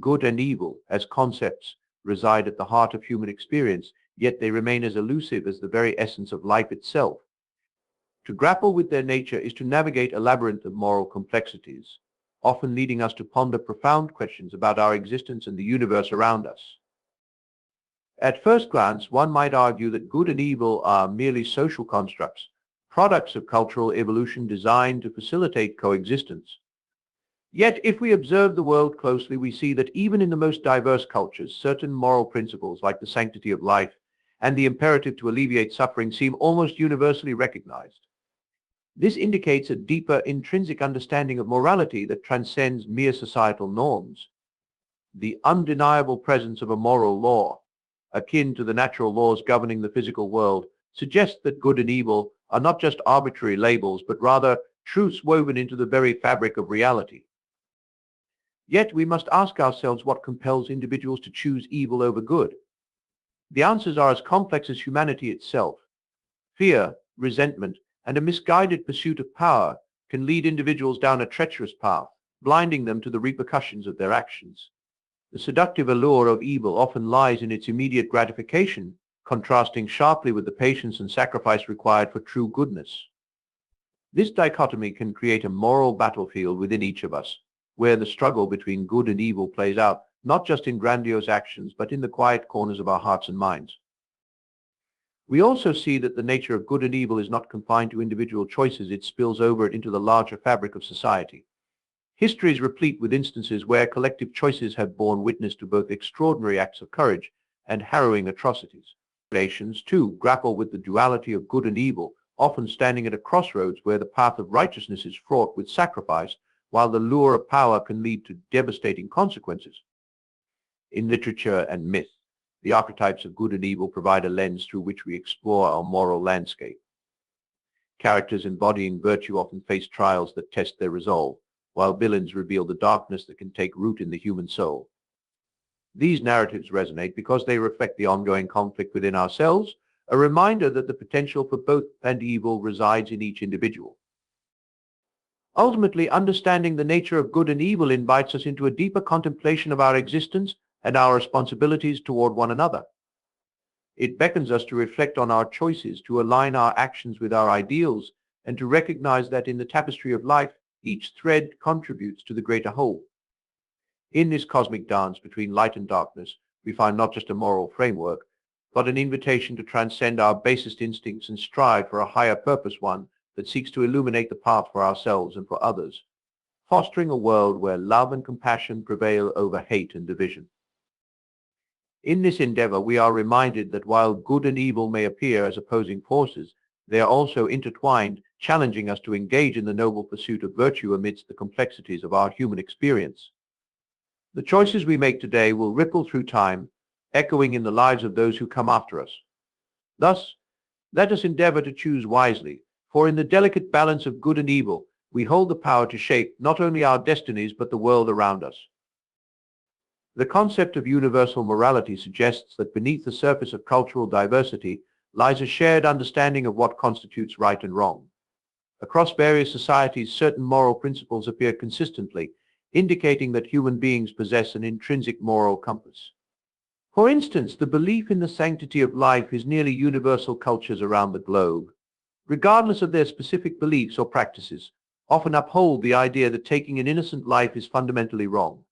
Good and evil, as concepts, reside at the heart of human experience, yet they remain as elusive as the very essence of life itself. To grapple with their nature is to navigate a labyrinth of moral complexities, often leading us to ponder profound questions about our existence and the universe around us. At first glance, one might argue that good and evil are merely social constructs, products of cultural evolution designed to facilitate coexistence. Yet, if we observe the world closely, we see that even in the most diverse cultures, certain moral principles like the sanctity of life and the imperative to alleviate suffering seem almost universally recognized. This indicates a deeper intrinsic understanding of morality that transcends mere societal norms. The undeniable presence of a moral law, akin to the natural laws governing the physical world, suggests that good and evil are not just arbitrary labels, but rather truths woven into the very fabric of reality. Yet we must ask ourselves what compels individuals to choose evil over good. The answers are as complex as humanity itself. Fear, resentment, and a misguided pursuit of power can lead individuals down a treacherous path, blinding them to the repercussions of their actions. The seductive allure of evil often lies in its immediate gratification, contrasting sharply with the patience and sacrifice required for true goodness. This dichotomy can create a moral battlefield within each of us, where the struggle between good and evil plays out, not just in grandiose actions, but in the quiet corners of our hearts and minds. We also see that the nature of good and evil is not confined to individual choices, it spills over into the larger fabric of society. History is replete with instances where collective choices have borne witness to both extraordinary acts of courage and harrowing atrocities. Nations, too, grapple with the duality of good and evil, often standing at a crossroads where the path of righteousness is fraught with sacrifice, while the lure of power can lead to devastating consequences. In literature and myth, the archetypes of good and evil provide a lens through which we explore our moral landscape. Characters embodying virtue often face trials that test their resolve, while villains reveal the darkness that can take root in the human soul. These narratives resonate because they reflect the ongoing conflict within ourselves, a reminder that the potential for both and evil resides in each individual. Ultimately, understanding the nature of good and evil invites us into a deeper contemplation of our existence and our responsibilities toward one another. It beckons us to reflect on our choices, to align our actions with our ideals, and to recognize that in the tapestry of life, each thread contributes to the greater whole. In this cosmic dance between light and darkness, we find not just a moral framework, but an invitation to transcend our basest instincts and strive for a higher purpose, one that seeks to illuminate the path for ourselves and for others, fostering a world where love and compassion prevail over hate and division. In this endeavor, we are reminded that while good and evil may appear as opposing forces, they are also intertwined, challenging us to engage in the noble pursuit of virtue amidst the complexities of our human experience. The choices we make today will ripple through time, echoing in the lives of those who come after us. Thus, let us endeavor to choose wisely, for in the delicate balance of good and evil, we hold the power to shape not only our destinies but the world around us. The concept of universal morality suggests that beneath the surface of cultural diversity lies a shared understanding of what constitutes right and wrong. Across various societies, certain moral principles appear consistently, indicating that human beings possess an intrinsic moral compass. For instance, the belief in the sanctity of life is nearly universal cultures around the globe, regardless of their specific beliefs or practices, often uphold the idea that taking an innocent life is fundamentally wrong.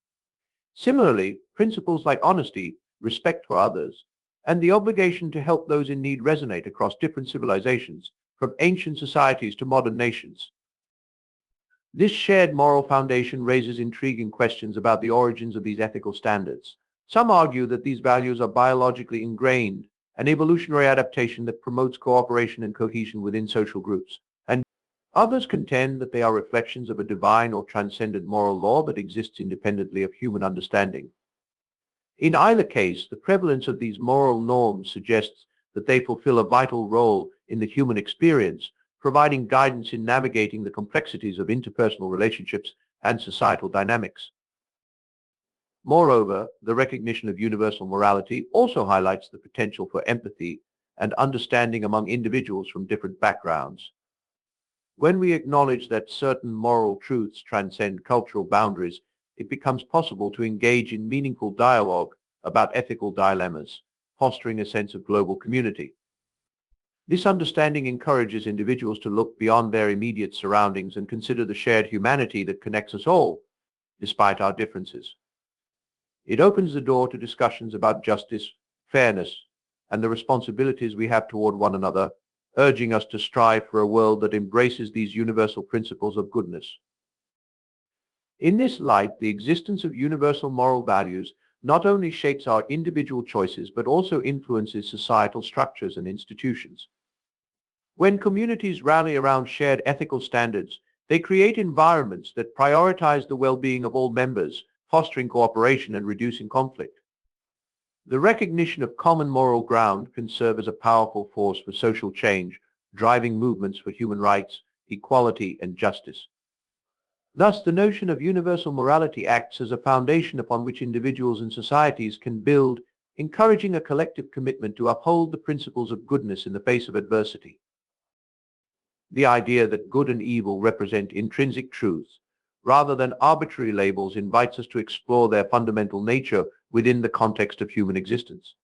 Similarly, principles like honesty, respect for others, and the obligation to help those in need resonate across different civilizations, from ancient societies to modern nations. This shared moral foundation raises intriguing questions about the origins of these ethical standards. Some argue that these values are biologically ingrained, an evolutionary adaptation that promotes cooperation and cohesion within social groups, and others contend that they are reflections of a divine or transcendent moral law that exists independently of human understanding. In either case, the prevalence of these moral norms suggests that they fulfill a vital role in the human experience, providing guidance in navigating the complexities of interpersonal relationships and societal dynamics. Moreover, the recognition of universal morality also highlights the potential for empathy and understanding among individuals from different backgrounds. When we acknowledge that certain moral truths transcend cultural boundaries, it becomes possible to engage in meaningful dialogue about ethical dilemmas, fostering a sense of global community. This understanding encourages individuals to look beyond their immediate surroundings and consider the shared humanity that connects us all, despite our differences. It opens the door to discussions about justice, fairness, and the responsibilities we have toward one another, urging us to strive for a world that embraces these universal principles of goodness. In this light, the existence of universal moral values not only shapes our individual choices, but also influences societal structures and institutions. When communities rally around shared ethical standards, they create environments that prioritize the well-being of all members, fostering cooperation and reducing conflict. The recognition of common moral ground can serve as a powerful force for social change, driving movements for human rights, equality, and justice. Thus, the notion of universal morality acts as a foundation upon which individuals and societies can build, encouraging a collective commitment to uphold the principles of goodness in the face of adversity. The idea that good and evil represent intrinsic truths, rather than arbitrary labels, invites us to explore their fundamental nature within the context of human existence.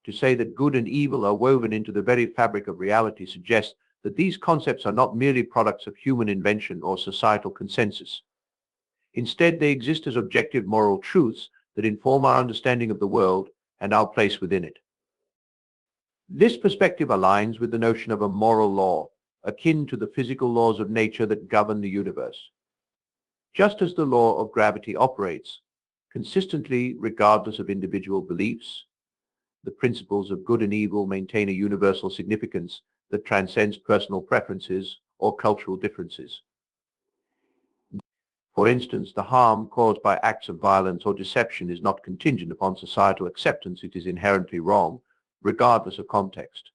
To say that good and evil are woven into the very fabric of reality suggests that these concepts are not merely products of human invention or societal consensus. Instead, they exist as objective moral truths that inform our understanding of the world and our place within it. This perspective aligns with the notion of a moral law, akin to the physical laws of nature that govern the universe. Just as the law of gravity operates consistently regardless of individual beliefs, the principles of good and evil maintain a universal significance that transcends personal preferences or cultural differences. For instance, the harm caused by acts of violence or deception is not contingent upon societal acceptance. It is inherently wrong, regardless of context.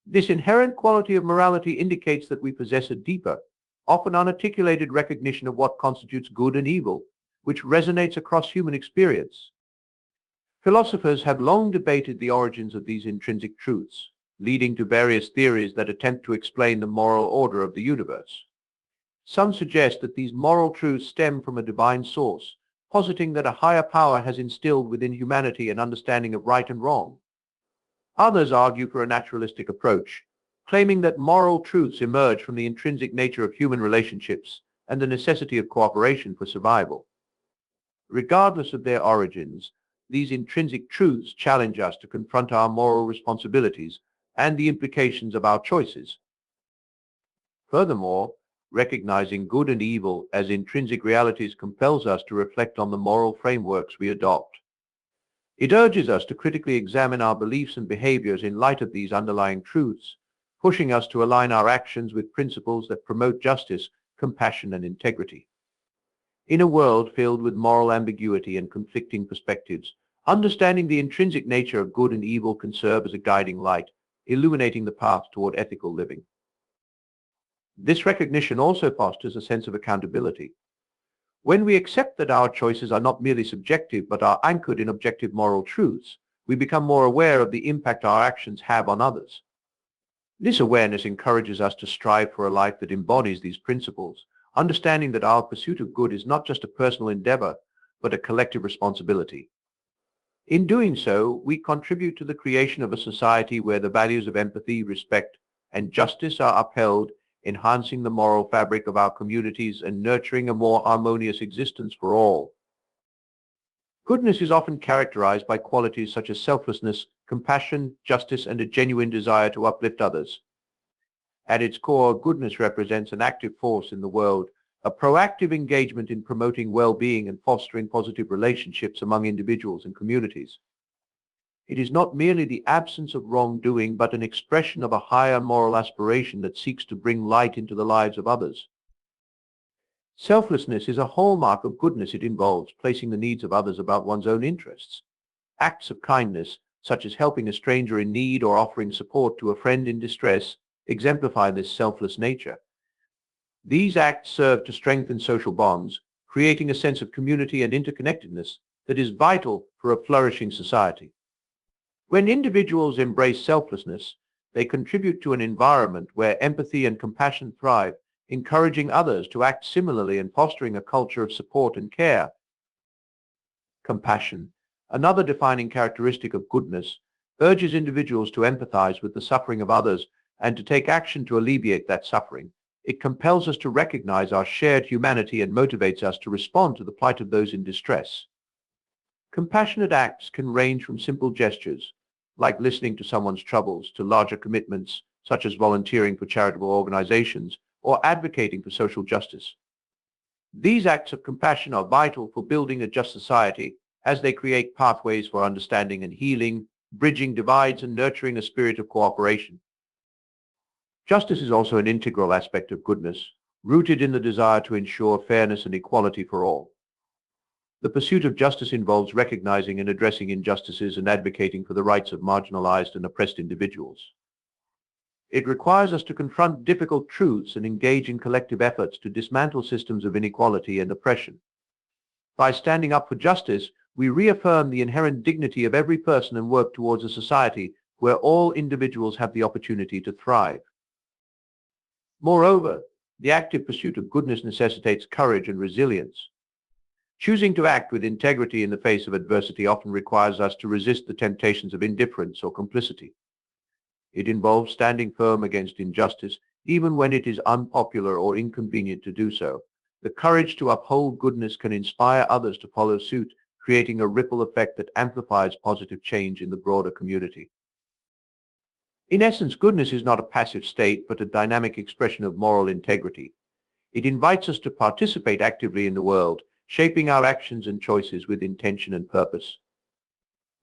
This inherent quality of morality indicates that we possess a deeper, often unarticulated recognition of what constitutes good and evil, which resonates across human experience. Philosophers have long debated the origins of these intrinsic truths, leading to various theories that attempt to explain the moral order of the universe. Some suggest that these moral truths stem from a divine source, positing that a higher power has instilled within humanity an understanding of right and wrong. Others argue for a naturalistic approach, claiming that moral truths emerge from the intrinsic nature of human relationships and the necessity of cooperation for survival. Regardless of their origins, these intrinsic truths challenge us to confront our moral responsibilities and the implications of our choices. Furthermore, recognizing good and evil as intrinsic realities compels us to reflect on the moral frameworks we adopt. It urges us to critically examine our beliefs and behaviors in light of these underlying truths, pushing us to align our actions with principles that promote justice, compassion, and integrity. In a world filled with moral ambiguity and conflicting perspectives, understanding the intrinsic nature of good and evil can serve as a guiding light, illuminating the path toward ethical living. This recognition also fosters a sense of accountability. When we accept that our choices are not merely subjective but are anchored in objective moral truths, we become more aware of the impact our actions have on others. This awareness encourages us to strive for a life that embodies these principles, understanding that our pursuit of good is not just a personal endeavor, but a collective responsibility. In doing so, we contribute to the creation of a society where the values of empathy, respect, and justice are upheld, enhancing the moral fabric of our communities and nurturing a more harmonious existence for all. Goodness is often characterized by qualities such as selflessness, compassion, justice, and a genuine desire to uplift others. At its core, goodness represents an active force in the world, a proactive engagement in promoting well-being and fostering positive relationships among individuals and communities. It is not merely the absence of wrongdoing, but an expression of a higher moral aspiration that seeks to bring light into the lives of others. Selflessness is a hallmark of goodness. It involves placing the needs of others above one's own interests. Acts of kindness, such as helping a stranger in need or offering support to a friend in distress, exemplify this selfless nature. These acts serve to strengthen social bonds, creating a sense of community and interconnectedness that is vital for a flourishing society. When individuals embrace selflessness, they contribute to an environment where empathy and compassion thrive, encouraging others to act similarly and fostering a culture of support and care. Compassion, another defining characteristic of goodness, urges individuals to empathize with the suffering of others and to take action to alleviate that suffering. It compels us to recognize our shared humanity and motivates us to respond to the plight of those in distress. Compassionate acts can range from simple gestures, like listening to someone's troubles, to larger commitments, such as volunteering for charitable organizations or advocating for social justice. These acts of compassion are vital for building a just society, as they create pathways for understanding and healing, bridging divides and nurturing a spirit of cooperation. Justice is also an integral aspect of goodness, rooted in the desire to ensure fairness and equality for all. The pursuit of justice involves recognizing and addressing injustices and advocating for the rights of marginalized and oppressed individuals. It requires us to confront difficult truths and engage in collective efforts to dismantle systems of inequality and oppression. By standing up for justice, we reaffirm the inherent dignity of every person and work towards a society where all individuals have the opportunity to thrive. Moreover, the active pursuit of goodness necessitates courage and resilience. Choosing to act with integrity in the face of adversity often requires us to resist the temptations of indifference or complicity. It involves standing firm against injustice, even when it is unpopular or inconvenient to do so. The courage to uphold goodness can inspire others to follow suit, creating a ripple effect that amplifies positive change in the broader community. In essence, goodness is not a passive state, but a dynamic expression of moral integrity. It invites us to participate actively in the world, shaping our actions and choices with intention and purpose.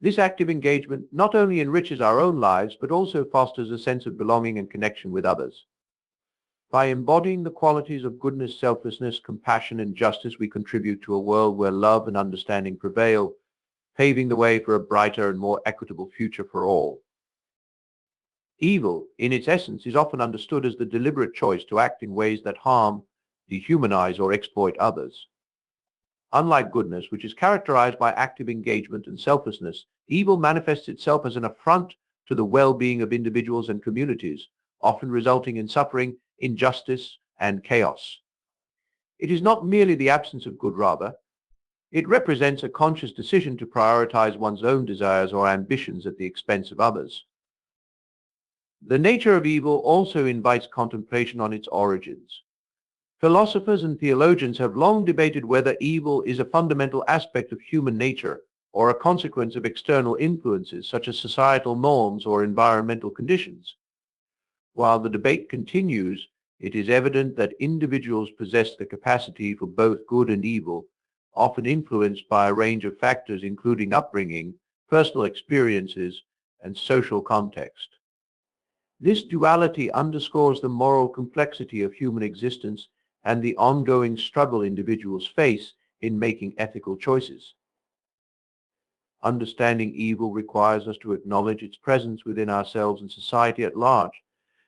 This active engagement not only enriches our own lives, but also fosters a sense of belonging and connection with others. By embodying the qualities of goodness, selflessness, compassion, and justice, we contribute to a world where love and understanding prevail, paving the way for a brighter and more equitable future for all. Evil, in its essence, is often understood as the deliberate choice to act in ways that harm, dehumanize, or exploit others. Unlike goodness, which is characterized by active engagement and selflessness, evil manifests itself as an affront to the well-being of individuals and communities, often resulting in suffering, injustice, and chaos. It is not merely the absence of good, rather. It represents a conscious decision to prioritize one's own desires or ambitions at the expense of others. The nature of evil also invites contemplation on its origins. Philosophers and theologians have long debated whether evil is a fundamental aspect of human nature or a consequence of external influences such as societal norms or environmental conditions. While the debate continues, it is evident that individuals possess the capacity for both good and evil, often influenced by a range of factors including upbringing, personal experiences, and social context. This duality underscores the moral complexity of human existence and the ongoing struggle individuals face in making ethical choices. Understanding evil requires us to acknowledge its presence within ourselves and society at large.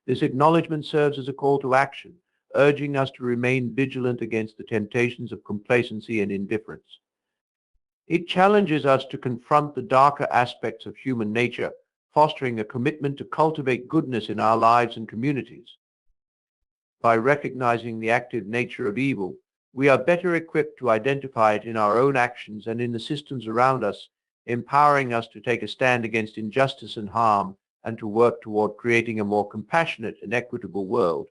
This acknowledgement serves as a call to action, urging us to remain vigilant against the temptations of complacency and indifference. It challenges us to confront the darker aspects of human nature, fostering a commitment to cultivate goodness in our lives and communities. By recognizing the active nature of evil, we are better equipped to identify it in our own actions and in the systems around us, empowering us to take a stand against injustice and harm and to work toward creating a more compassionate and equitable world.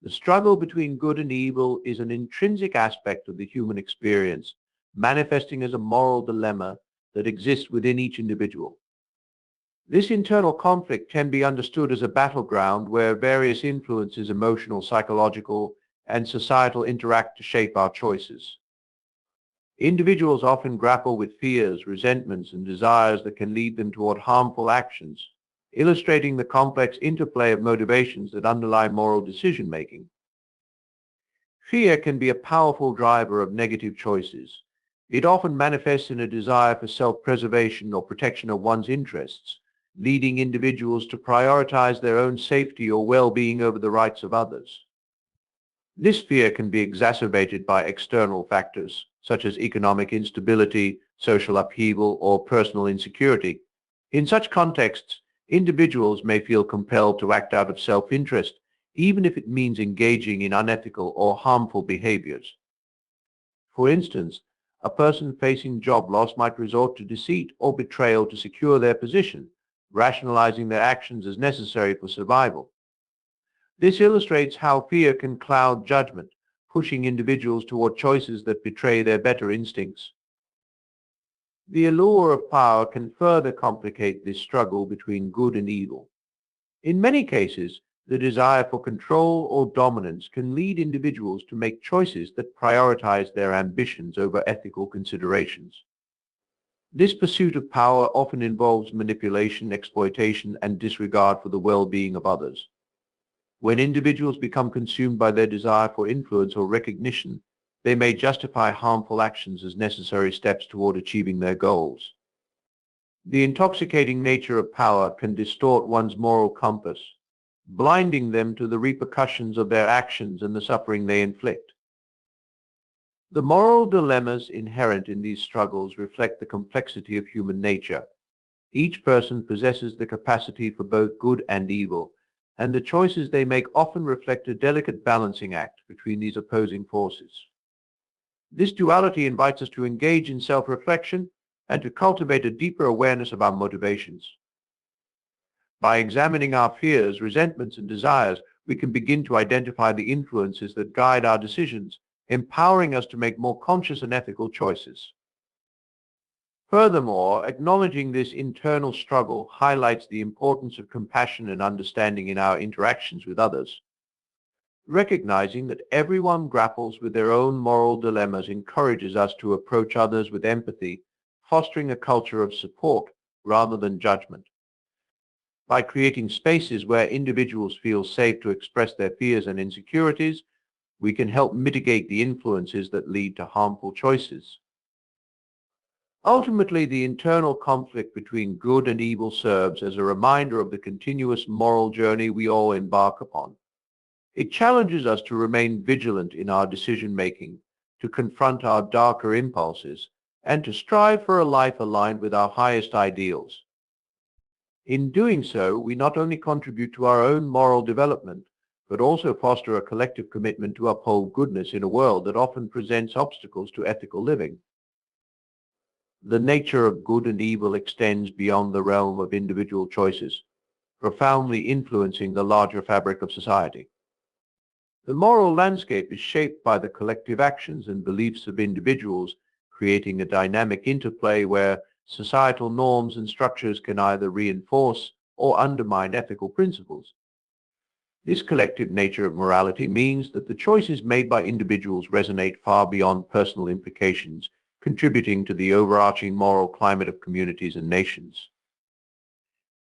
The struggle between good and evil is an intrinsic aspect of the human experience, manifesting as a moral dilemma that exists within each individual. This internal conflict can be understood as a battleground where various influences, emotional, psychological, and societal, interact to shape our choices. Individuals often grapple with fears, resentments, and desires that can lead them toward harmful actions, illustrating the complex interplay of motivations that underlie moral decision-making. Fear can be a powerful driver of negative choices. It often manifests in a desire for self-preservation or protection of one's interests, leading individuals to prioritize their own safety or well-being over the rights of others. This fear can be exacerbated by external factors, such as economic instability, social upheaval, or personal insecurity. In such contexts, individuals may feel compelled to act out of self-interest, even if it means engaging in unethical or harmful behaviors. For instance, a person facing job loss might resort to deceit or betrayal to secure their position, rationalizing their actions as necessary for survival. This illustrates how fear can cloud judgment, pushing individuals toward choices that betray their better instincts. The allure of power can further complicate this struggle between good and evil. In many cases, the desire for control or dominance can lead individuals to make choices that prioritize their ambitions over ethical considerations. This pursuit of power often involves manipulation, exploitation, and disregard for the well-being of others. When individuals become consumed by their desire for influence or recognition, they may justify harmful actions as necessary steps toward achieving their goals. The intoxicating nature of power can distort one's moral compass, blinding them to the repercussions of their actions and the suffering they inflict. The moral dilemmas inherent in these struggles reflect the complexity of human nature. Each person possesses the capacity for both good and evil, and the choices they make often reflect a delicate balancing act between these opposing forces. This duality invites us to engage in self-reflection and to cultivate a deeper awareness of our motivations. By examining our fears, resentments, and desires, we can begin to identify the influences that guide our decisions, empowering us to make more conscious and ethical choices. Furthermore, acknowledging this internal struggle highlights the importance of compassion and understanding in our interactions with others. Recognizing that everyone grapples with their own moral dilemmas encourages us to approach others with empathy, fostering a culture of support rather than judgment. By creating spaces where individuals feel safe to express their fears and insecurities, we can help mitigate the influences that lead to harmful choices. Ultimately, the internal conflict between good and evil serves as a reminder of the continuous moral journey we all embark upon. It challenges us to remain vigilant in our decision-making, to confront our darker impulses, and to strive for a life aligned with our highest ideals. In doing so, we not only contribute to our own moral development, but also foster a collective commitment to uphold goodness in a world that often presents obstacles to ethical living. The nature of good and evil extends beyond the realm of individual choices, profoundly influencing the larger fabric of society. The moral landscape is shaped by the collective actions and beliefs of individuals, creating a dynamic interplay where societal norms and structures can either reinforce or undermine ethical principles. This collective nature of morality means that the choices made by individuals resonate far beyond personal implications, contributing to the overarching moral climate of communities and nations.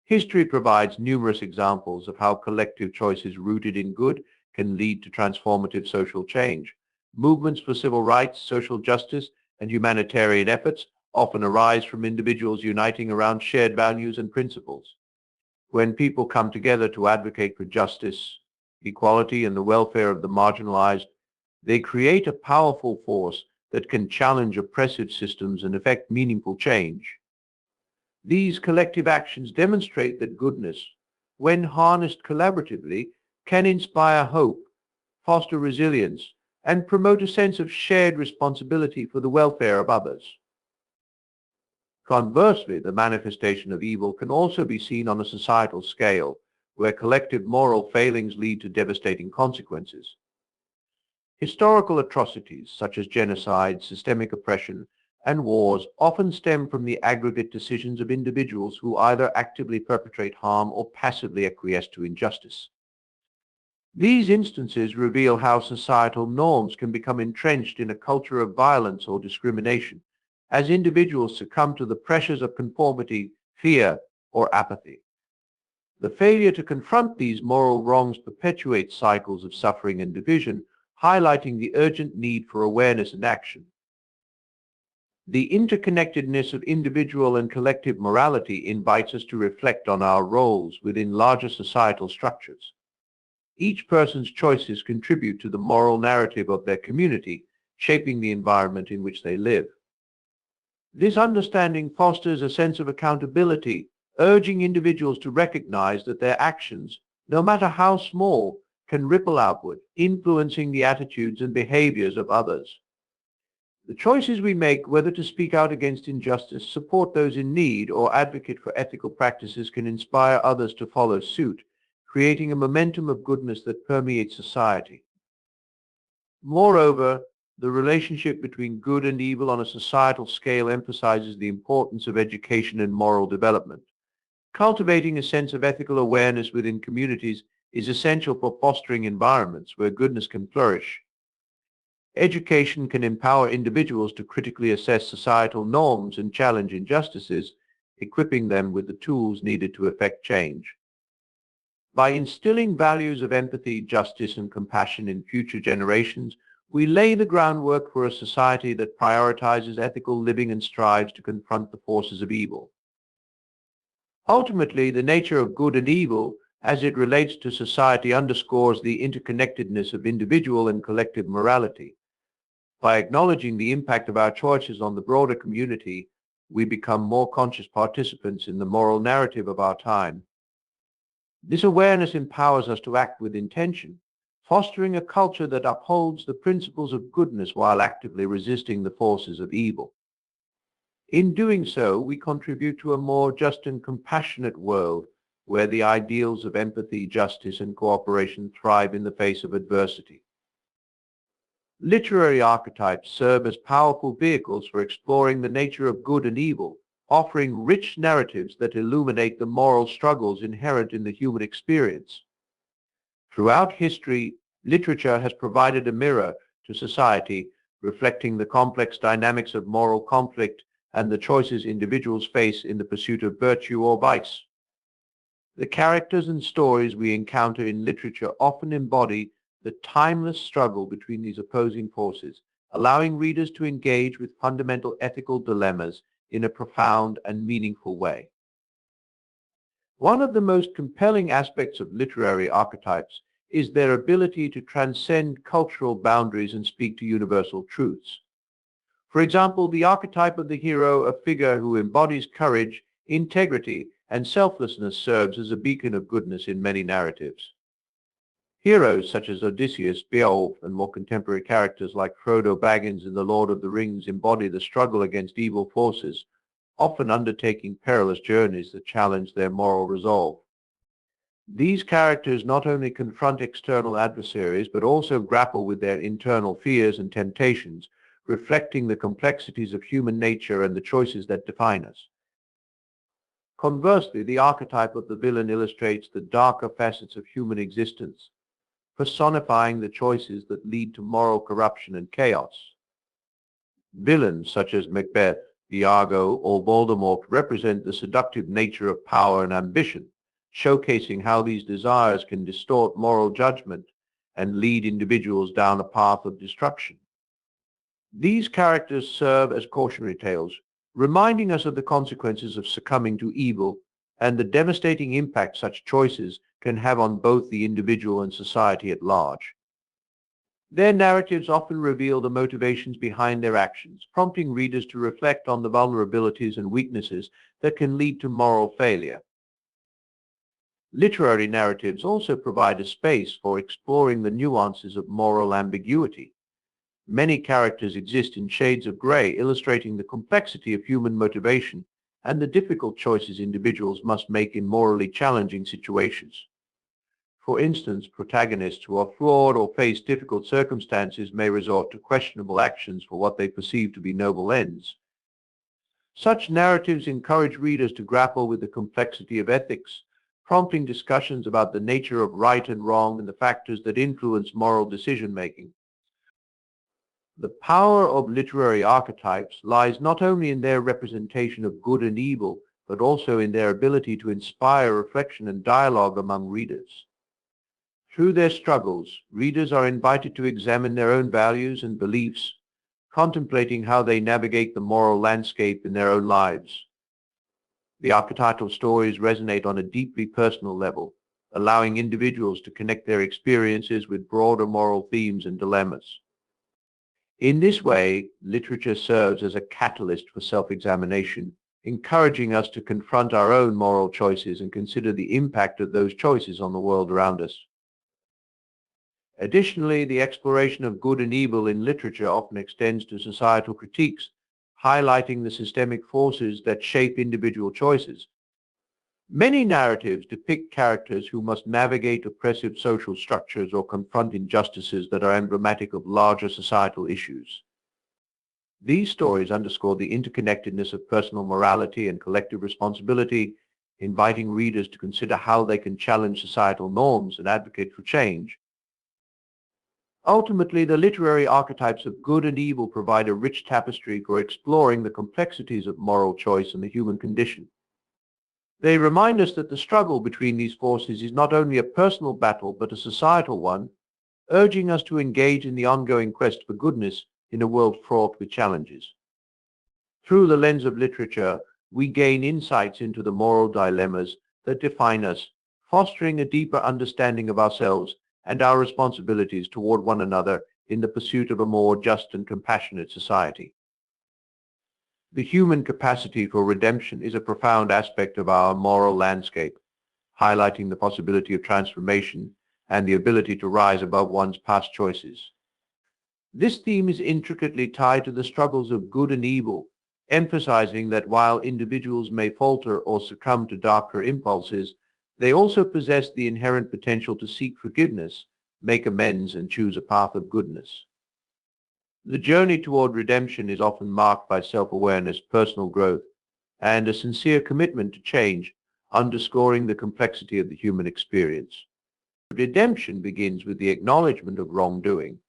History provides numerous examples of how collective choices rooted in good can lead to transformative social change. Movements for civil rights, social justice, and humanitarian efforts often arise from individuals uniting around shared values and principles. When people come together to advocate for justice, equality, and the welfare of the marginalized, they create a powerful force that can challenge oppressive systems and effect meaningful change. These collective actions demonstrate that goodness, when harnessed collaboratively, can inspire hope, foster resilience, and promote a sense of shared responsibility for the welfare of others. Conversely, the manifestation of evil can also be seen on a societal scale, where collective moral failings lead to devastating consequences. Historical atrocities such as genocide, systemic oppression, and wars often stem from the aggregate decisions of individuals who either actively perpetrate harm or passively acquiesce to injustice. These instances reveal how societal norms can become entrenched in a culture of violence or discrimination, as individuals succumb to the pressures of conformity, fear, or apathy. The failure to confront these moral wrongs perpetuates cycles of suffering and division, highlighting the urgent need for awareness and action. The interconnectedness of individual and collective morality invites us to reflect on our roles within larger societal structures. Each person's choices contribute to the moral narrative of their community, shaping the environment in which they live. This understanding fosters a sense of accountability, urging individuals to recognize that their actions, no matter how small, can ripple outward, influencing the attitudes and behaviors of others. The choices we make, whether to speak out against injustice, support those in need, or advocate for ethical practices, can inspire others to follow suit, creating a momentum of goodness that permeates society. Moreover, the relationship between good and evil on a societal scale emphasizes the importance of education and moral development. Cultivating a sense of ethical awareness within communities is essential for fostering environments where goodness can flourish. Education can empower individuals to critically assess societal norms and challenge injustices, equipping them with the tools needed to effect change. By instilling values of empathy, justice, and compassion in future generations, we lay the groundwork for a society that prioritizes ethical living and strives to confront the forces of evil. Ultimately, the nature of good and evil, as it relates to society, underscores the interconnectedness of individual and collective morality. By acknowledging the impact of our choices on the broader community, we become more conscious participants in the moral narrative of our time. This awareness empowers us to act with intention, fostering a culture that upholds the principles of goodness while actively resisting the forces of evil. In doing so, we contribute to a more just and compassionate world where the ideals of empathy, justice, and cooperation thrive in the face of adversity. Literary archetypes serve as powerful vehicles for exploring the nature of good and evil, offering rich narratives that illuminate the moral struggles inherent in the human experience. Throughout history, literature has provided a mirror to society, reflecting the complex dynamics of moral conflict and the choices individuals face in the pursuit of virtue or vice. The characters and stories we encounter in literature often embody the timeless struggle between these opposing forces, allowing readers to engage with fundamental ethical dilemmas in a profound and meaningful way. One of the most compelling aspects of literary archetypes is their ability to transcend cultural boundaries and speak to universal truths. For example, the archetype of the hero, a figure who embodies courage, integrity, and selflessness, serves as a beacon of goodness in many narratives. Heroes such as Odysseus, Beowulf, and more contemporary characters like Frodo Baggins in The Lord of the Rings embody the struggle against evil forces, often undertaking perilous journeys that challenge their moral resolve. These characters not only confront external adversaries, but also grapple with their internal fears and temptations, reflecting the complexities of human nature and the choices that define us. Conversely, the archetype of the villain illustrates the darker facets of human existence, personifying the choices that lead to moral corruption and chaos. Villains such as Macbeth, Iago, or Voldemort represent the seductive nature of power and ambition, showcasing how these desires can distort moral judgment and lead individuals down a path of destruction. These characters serve as cautionary tales, reminding us of the consequences of succumbing to evil and the devastating impact such choices can have on both the individual and society at large. Their narratives often reveal the motivations behind their actions, prompting readers to reflect on the vulnerabilities and weaknesses that can lead to moral failure. Literary narratives also provide a space for exploring the nuances of moral ambiguity. Many characters exist in shades of gray, illustrating the complexity of human motivation and the difficult choices individuals must make in morally challenging situations. For instance, protagonists who are flawed or face difficult circumstances may resort to questionable actions for what they perceive to be noble ends. Such narratives encourage readers to grapple with the complexity of ethics, prompting discussions about the nature of right and wrong and the factors that influence moral decision-making. The power of literary archetypes lies not only in their representation of good and evil, but also in their ability to inspire reflection and dialogue among readers. Through their struggles, readers are invited to examine their own values and beliefs, contemplating how they navigate the moral landscape in their own lives. The archetypal stories resonate on a deeply personal level, allowing individuals to connect their experiences with broader moral themes and dilemmas. In this way, literature serves as a catalyst for self-examination, encouraging us to confront our own moral choices and consider the impact of those choices on the world around us. Additionally, the exploration of good and evil in literature often extends to societal critiques, highlighting the systemic forces that shape individual choices. Many narratives depict characters who must navigate oppressive social structures or confront injustices that are emblematic of larger societal issues. These stories underscore the interconnectedness of personal morality and collective responsibility, inviting readers to consider how they can challenge societal norms and advocate for change. Ultimately, the literary archetypes of good and evil provide a rich tapestry for exploring the complexities of moral choice and the human condition. They remind us that the struggle between these forces is not only a personal battle but a societal one, urging us to engage in the ongoing quest for goodness in a world fraught with challenges. Through the lens of literature, we gain insights into the moral dilemmas that define us, fostering a deeper understanding of ourselves and our responsibilities toward one another in the pursuit of a more just and compassionate society. The human capacity for redemption is a profound aspect of our moral landscape, highlighting the possibility of transformation and the ability to rise above one's past choices. This theme is intricately tied to the struggles of good and evil, emphasizing that while individuals may falter or succumb to darker impulses, they also possess the inherent potential to seek forgiveness, make amends, and choose a path of goodness. The journey toward redemption is often marked by self-awareness, personal growth, and a sincere commitment to change, underscoring the complexity of the human experience. Redemption begins with the acknowledgement of wrongdoing.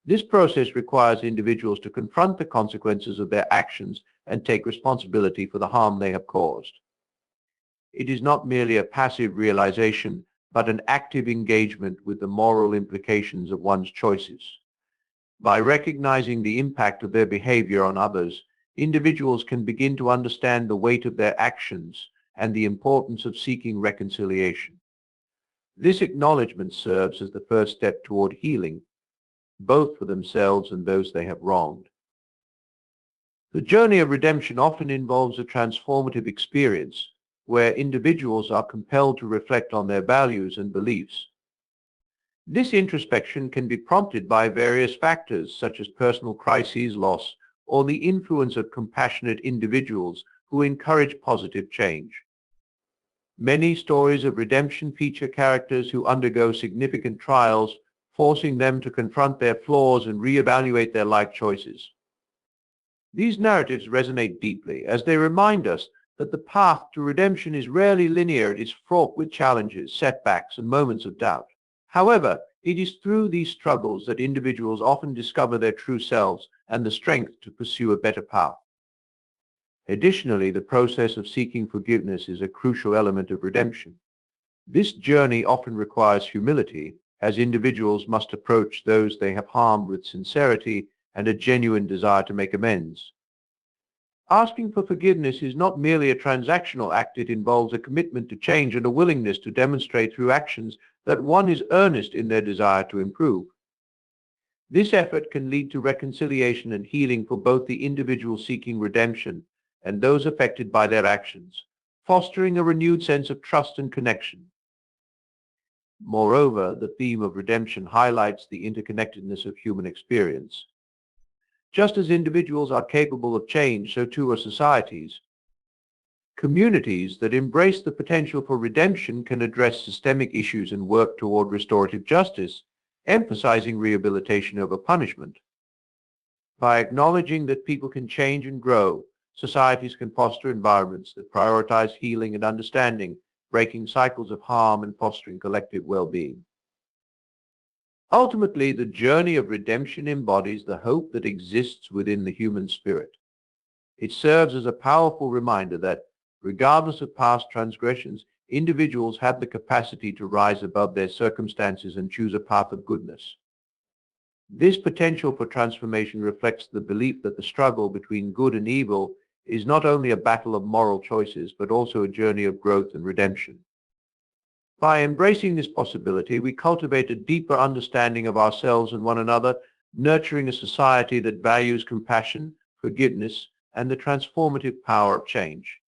This process requires individuals to confront the consequences of their actions and take responsibility for the harm they have caused. It is not merely a passive realization, but an active engagement with the moral implications of one's choices. By recognizing the impact of their behavior on others, individuals can begin to understand the weight of their actions and the importance of seeking reconciliation. This acknowledgement serves as the first step toward healing, both for themselves and those they have wronged. The journey of redemption often involves a transformative experience where individuals are compelled to reflect on their values and beliefs. This introspection can be prompted by various factors such as personal crises, loss, or the influence of compassionate individuals who encourage positive change. Many stories of redemption feature characters who undergo significant trials, forcing them to confront their flaws and reevaluate their life choices. These narratives resonate deeply as they remind us that the path to redemption is rarely linear. It is fraught with challenges, setbacks, and moments of doubt. However, it is through these struggles that individuals often discover their true selves and the strength to pursue a better path. Additionally, the process of seeking forgiveness is a crucial element of redemption. This journey often requires humility, as individuals must approach those they have harmed with sincerity and a genuine desire to make amends. Asking for forgiveness is not merely a transactional act. It involves a commitment to change and a willingness to demonstrate through actions that one is earnest in their desire to improve. This effort can lead to reconciliation and healing for both the individual seeking redemption and those affected by their actions, fostering a renewed sense of trust and connection. Moreover, the theme of redemption highlights the interconnectedness of human experience. Just as individuals are capable of change, so too are societies. Communities that embrace the potential for redemption can address systemic issues and work toward restorative justice, emphasizing rehabilitation over punishment. By acknowledging that people can change and grow, societies can foster environments that prioritize healing and understanding, breaking cycles of harm and fostering collective well-being. Ultimately, the journey of redemption embodies the hope that exists within the human spirit. It serves as a powerful reminder that, regardless of past transgressions, individuals have the capacity to rise above their circumstances and choose a path of goodness. This potential for transformation reflects the belief that the struggle between good and evil is not only a battle of moral choices, but also a journey of growth and redemption. By embracing this possibility, we cultivate a deeper understanding of ourselves and one another, nurturing a society that values compassion, forgiveness, and the transformative power of change.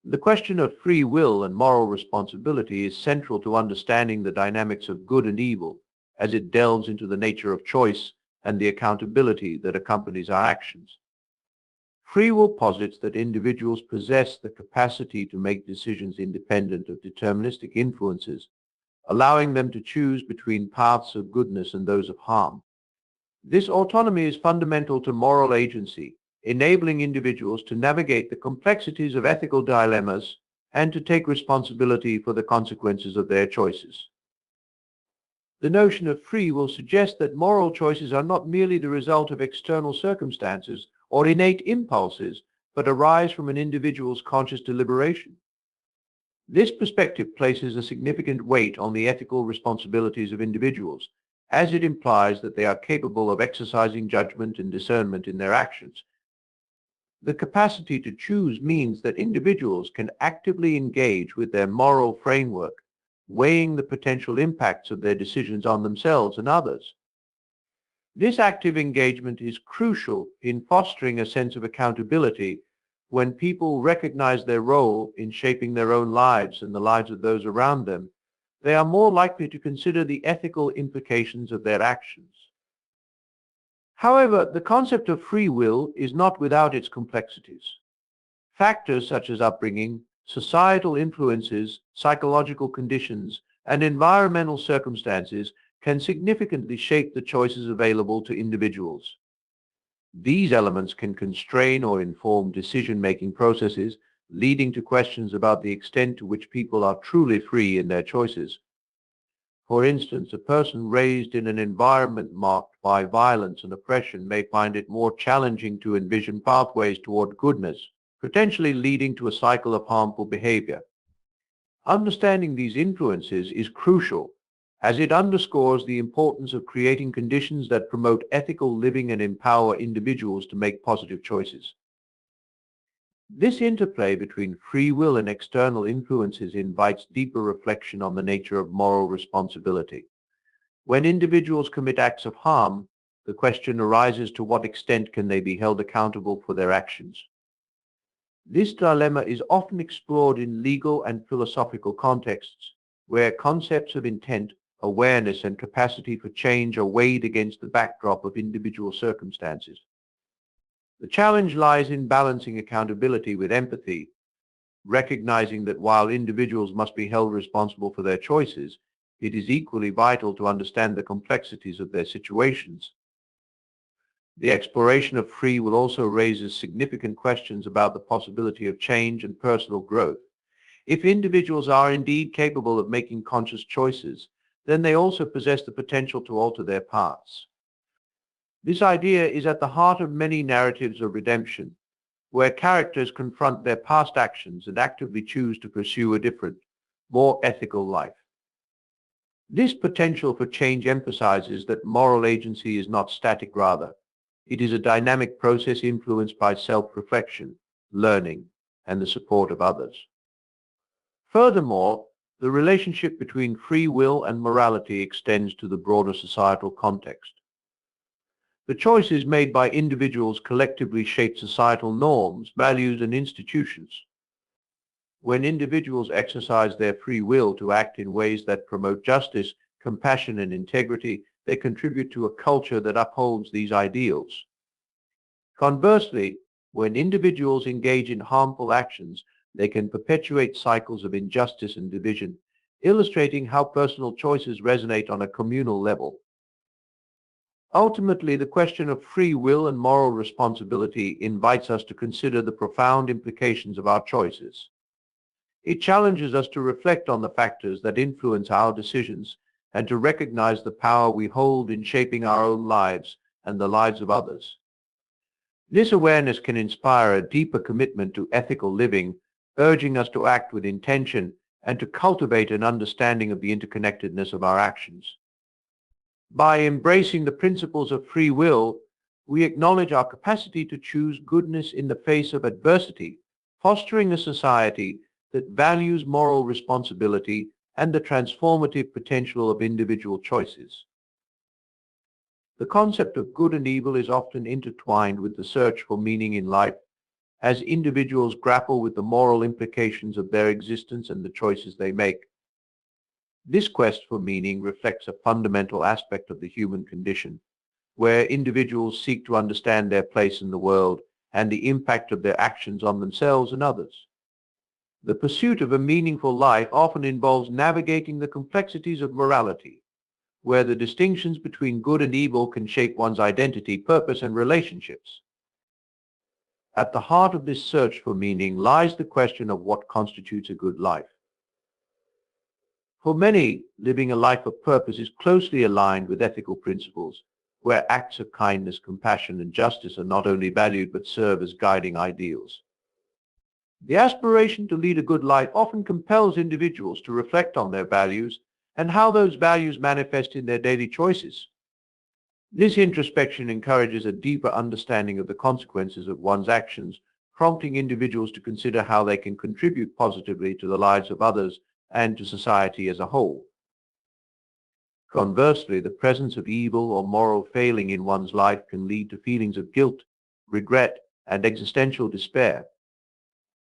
The question of free will and moral responsibility is central to understanding the dynamics of good and evil as it delves into the nature of choice and the accountability that accompanies our actions. Free will posits that individuals possess the capacity to make decisions independent of deterministic influences, allowing them to choose between paths of goodness and those of harm. This autonomy is fundamental to moral agency, enabling individuals to navigate the complexities of ethical dilemmas and to take responsibility for the consequences of their choices. The notion of free will suggests that moral choices are not merely the result of external circumstances or innate impulses, but arise from an individual's conscious deliberation. This perspective places a significant weight on the ethical responsibilities of individuals, as it implies that they are capable of exercising judgment and discernment in their actions. The capacity to choose means that individuals can actively engage with their moral framework, weighing the potential impacts of their decisions on themselves and others. This active engagement is crucial in fostering a sense of accountability. When people recognize their role in shaping their own lives and the lives of those around them, they are more likely to consider the ethical implications of their actions. However, the concept of free will is not without its complexities. Factors such as upbringing, societal influences, psychological conditions, and environmental circumstances can significantly shape the choices available to individuals. These elements can constrain or inform decision-making processes, leading to questions about the extent to which people are truly free in their choices. For instance, a person raised in an environment marked by violence and oppression may find it more challenging to envision pathways toward goodness, potentially leading to a cycle of harmful behavior. Understanding these influences is crucial, as it underscores the importance of creating conditions that promote ethical living and empower individuals to make positive choices. This interplay between free will and external influences invites deeper reflection on the nature of moral responsibility. When individuals commit acts of harm, the question arises to what extent can they be held accountable for their actions. This dilemma is often explored in legal and philosophical contexts, where concepts of intent, awareness, and capacity for change are weighed against the backdrop of individual circumstances. The challenge lies in balancing accountability with empathy, recognizing that while individuals must be held responsible for their choices, it is equally vital to understand the complexities of their situations. The exploration of free will also raises significant questions about the possibility of change and personal growth. If individuals are indeed capable of making conscious choices, then they also possess the potential to alter their paths. This idea is at the heart of many narratives of redemption, where characters confront their past actions and actively choose to pursue a different, more ethical life. This potential for change emphasizes that moral agency is not static. Rather, it is a dynamic process influenced by self-reflection, learning, and the support of others. Furthermore, the relationship between free will and morality extends to the broader societal context. The choices made by individuals collectively shape societal norms, values, and institutions. When individuals exercise their free will to act in ways that promote justice, compassion, and integrity, they contribute to a culture that upholds these ideals. Conversely, when individuals engage in harmful actions, they can perpetuate cycles of injustice and division, illustrating how personal choices resonate on a communal level. Ultimately, the question of free will and moral responsibility invites us to consider the profound implications of our choices. It challenges us to reflect on the factors that influence our decisions and to recognize the power we hold in shaping our own lives and the lives of others. This awareness can inspire a deeper commitment to ethical living, urging us to act with intention and to cultivate an understanding of the interconnectedness of our actions. By embracing the principles of free will, we acknowledge our capacity to choose goodness in the face of adversity, fostering a society that values moral responsibility and the transformative potential of individual choices. The concept of good and evil is often intertwined with the search for meaning in life, as individuals grapple with the moral implications of their existence and the choices they make. This quest for meaning reflects a fundamental aspect of the human condition, where individuals seek to understand their place in the world and the impact of their actions on themselves and others. The pursuit of a meaningful life often involves navigating the complexities of morality, where the distinctions between good and evil can shape one's identity, purpose, and relationships. At the heart of this search for meaning lies the question of what constitutes a good life. For many, living a life of purpose is closely aligned with ethical principles, where acts of kindness, compassion, and justice are not only valued but serve as guiding ideals. The aspiration to lead a good life often compels individuals to reflect on their values and how those values manifest in their daily choices. This introspection encourages a deeper understanding of the consequences of one's actions, prompting individuals to consider how they can contribute positively to the lives of others and to society as a whole. Conversely, the presence of evil or moral failing in one's life can lead to feelings of guilt, regret, and existential despair.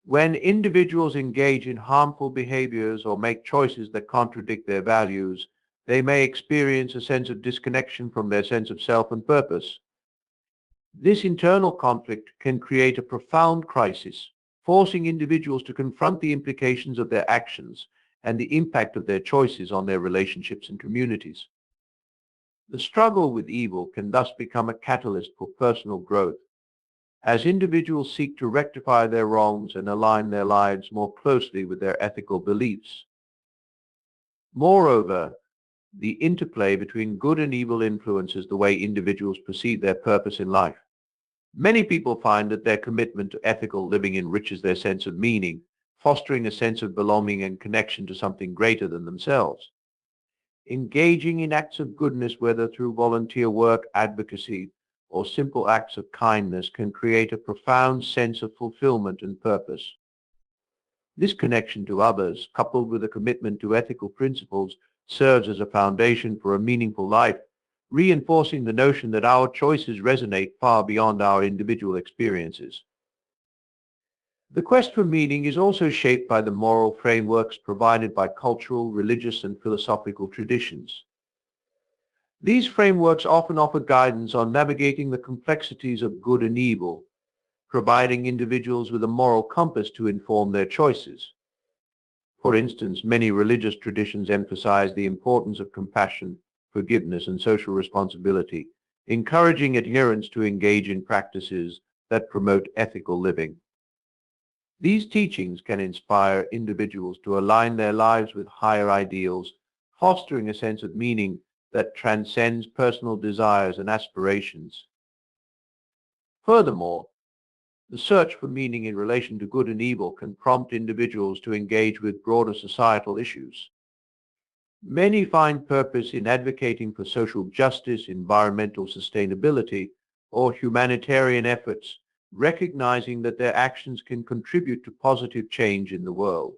When individuals engage in harmful behaviors or make choices that contradict their values, they may experience a sense of disconnection from their sense of self and purpose. This internal conflict can create a profound crisis, forcing individuals to confront the implications of their actions and the impact of their choices on their relationships and communities. The struggle with evil can thus become a catalyst for personal growth, as individuals seek to rectify their wrongs and align their lives more closely with their ethical beliefs. Moreover, the interplay between good and evil influences the way individuals perceive their purpose in life. Many people find that their commitment to ethical living enriches their sense of meaning, fostering a sense of belonging and connection to something greater than themselves. Engaging in acts of goodness, whether through volunteer work, advocacy, or simple acts of kindness, can create a profound sense of fulfillment and purpose. This connection to others, coupled with a commitment to ethical principles, serves as a foundation for a meaningful life, reinforcing the notion that our choices resonate far beyond our individual experiences. The quest for meaning is also shaped by the moral frameworks provided by cultural, religious, and philosophical traditions. These frameworks often offer guidance on navigating the complexities of good and evil, providing individuals with a moral compass to inform their choices. For instance, many religious traditions emphasize the importance of compassion, forgiveness, and social responsibility, encouraging adherents to engage in practices that promote ethical living. These teachings can inspire individuals to align their lives with higher ideals, fostering a sense of meaning that transcends personal desires and aspirations. Furthermore, the search for meaning in relation to good and evil can prompt individuals to engage with broader societal issues. Many find purpose in advocating for social justice, environmental sustainability, or humanitarian efforts, recognizing that their actions can contribute to positive change in the world.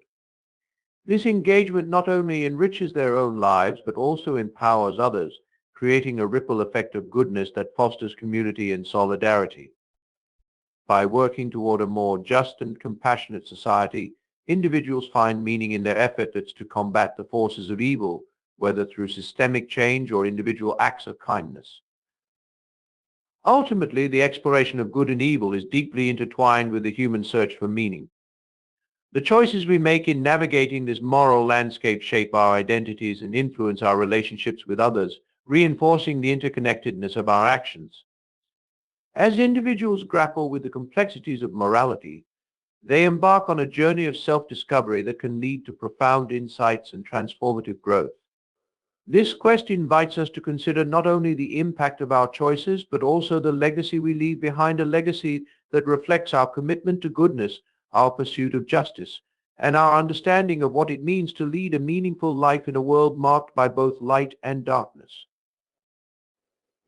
This engagement not only enriches their own lives, but also empowers others, creating a ripple effect of goodness that fosters community and solidarity. By working toward a more just and compassionate society, individuals find meaning in their efforts to combat the forces of evil, whether through systemic change or individual acts of kindness. Ultimately, the exploration of good and evil is deeply intertwined with the human search for meaning. The choices we make in navigating this moral landscape shape our identities and influence our relationships with others, reinforcing the interconnectedness of our actions. As individuals grapple with the complexities of morality, they embark on a journey of self-discovery that can lead to profound insights and transformative growth. This quest invites us to consider not only the impact of our choices, but also the legacy we leave behind, a legacy that reflects our commitment to goodness, our pursuit of justice, and our understanding of what it means to lead a meaningful life in a world marked by both light and darkness.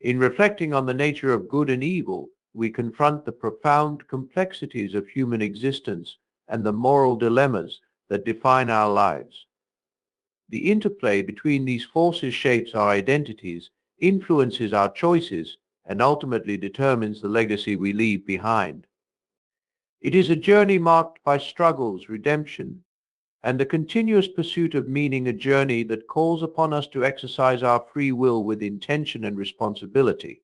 In reflecting on the nature of good and evil, we confront the profound complexities of human existence and the moral dilemmas that define our lives. The interplay between these forces shapes our identities, influences our choices, and ultimately determines the legacy we leave behind. It is a journey marked by struggles, redemption, and the continuous pursuit of meaning, a journey that calls upon us to exercise our free will with intention and responsibility.